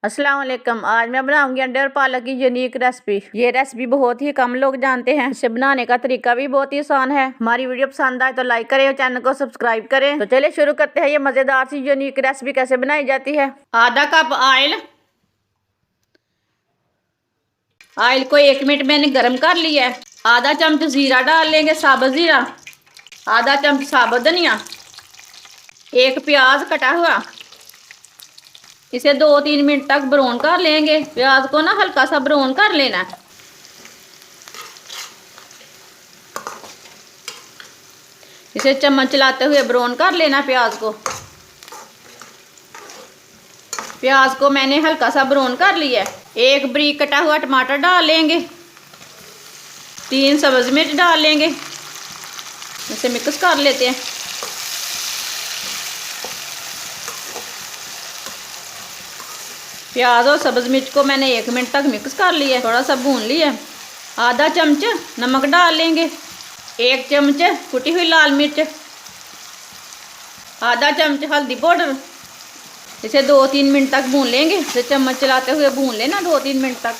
अस्सलाम वालेकुम। आज मैं बनाऊंगी अंडे और पालक की यूनिक रेसिपी। ये रेसिपी बहुत ही कम लोग जानते हैं। इसे बनाने का तरीका भी बहुत ही आसान है। हमारी वीडियो पसंद आए तो लाइक करें और चैनल को सब्सक्राइब करें। तो चलिए शुरू करते हैं। ये मजेदार सी यूनिक रेसिपी कैसे बनाई जाती है। आधा कप ऑयल को 1 मिनट मैंने गर्म कर लिया है। आधा चम्मच जीरा डाल लेंगे, साबुत जीरा। आधा चम्मच साबुत धनिया। एक प्याज कटा हुआ। इसे 2-3 मिनट तक ब्राउन कर लेंगे। प्याज को ना हल्का सा ब्राउन कर लेना है। इसे चम्मच चलाते हुए ब्राउन कर लेना प्याज को। प्याज को मैंने हल्का सा ब्राउन कर लिया है। एक बारीक कटा हुआ टमाटर डाल लेंगे। 3 सब्ज मिर्च डाल लेंगे। इसे मिक्स कर लेते हैं। प्याज और सब्ज मिर्च को मैंने 1 मिनट तक मिक्स कर लिया है, थोड़ा सा भून लिया। आधा चम्मच नमक डाल लेंगे। 1 चम्मच कुटी हुई लाल मिर्च। आधा चम्मच हल्दी पाउडर। इसे 2-3 मिनट तक भून लेंगे। इसे चम्मच चलाते हुए भून लेना 2-3 मिनट तक।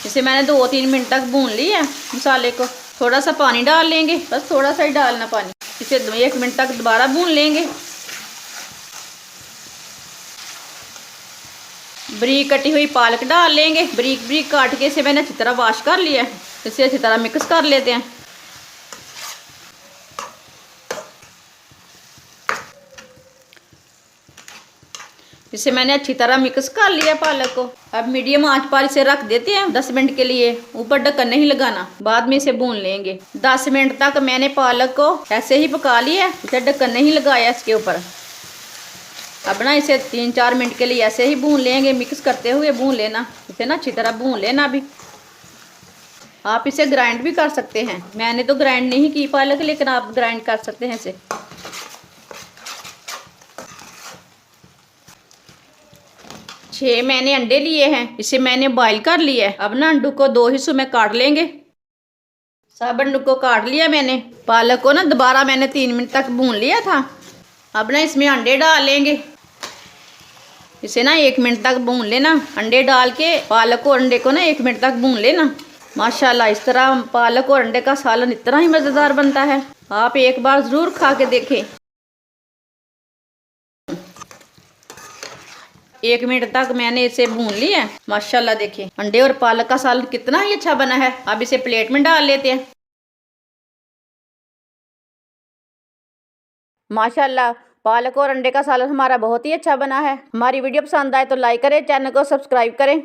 इसे मैंने 2-3 मिनट तक भून लिया मसाले को। थोड़ा सा पानी डाल लेंगे, बस थोड़ा सा ही डालना पानी। इसे 1 मिनट तक दोबारा भून लेंगे। बारीक कटी हुई पालक डाल लेंगे। बारीक बारीक काट के इसे मैंने अच्छी तरह वॉश कर लिया है। इसे अच्छी तरह मिक्स कर लेते हैं। इसे मैंने अच्छी तरह मिक्स कर लिया पालक को। अब मीडियम आंच पर इसे रख देते हैं 10 मिनट के लिए। ऊपर ढक्कन नहीं लगाना, बाद में इसे भून लेंगे। 10 मिनट तक मैंने पालक को ऐसे ही पका लिया, इसे ढक्कन नहीं लगाया इसके ऊपर। अब ना इसे 3-4 मिनट के लिए ऐसे ही भून लेंगे, मिक्स करते हुए भून लेना। इसे ना अच्छी तरह भून लेना। अभी आप इसे ग्राइंड भी कर सकते हैं। मैंने तो ग्राइंड नहीं की पालक, लेकिन आप ग्राइंड कर सकते हैं इसे। 6 मैंने अंडे लिए हैं, इसे मैंने बॉईल कर लिया है। अब ना अंडों को 2 हिस्सों में काट लेंगे। सब अंडों को काट लिया मैंने। पालक को ना दोबारा मैंने 3 मिनट तक भून लिया था। अब ना इसमें अंडे डाल लेंगे। इसे ना 1 मिनट तक भून लेना। अंडे डाल के पालक और अंडे को ना 1 मिनट तक भून लेना। माशाल्लाह, इस तरह पालक और अंडे का सालन इतना ही मज़ेदार बनता है। आप एक बार ज़रूर खा के देखें। 1 मिनट तक मैंने इसे भून लिया है। माशाल्लाह देखिए, अंडे और पालक का सालन कितना ही अच्छा बना है। अब इसे प्लेट में डाल लेते हैं। माशाल्लाह, पालक और अंडे का सालन हमारा बहुत ही अच्छा बना है। हमारी वीडियो पसंद आए तो लाइक करें, चैनल को सब्सक्राइब करें।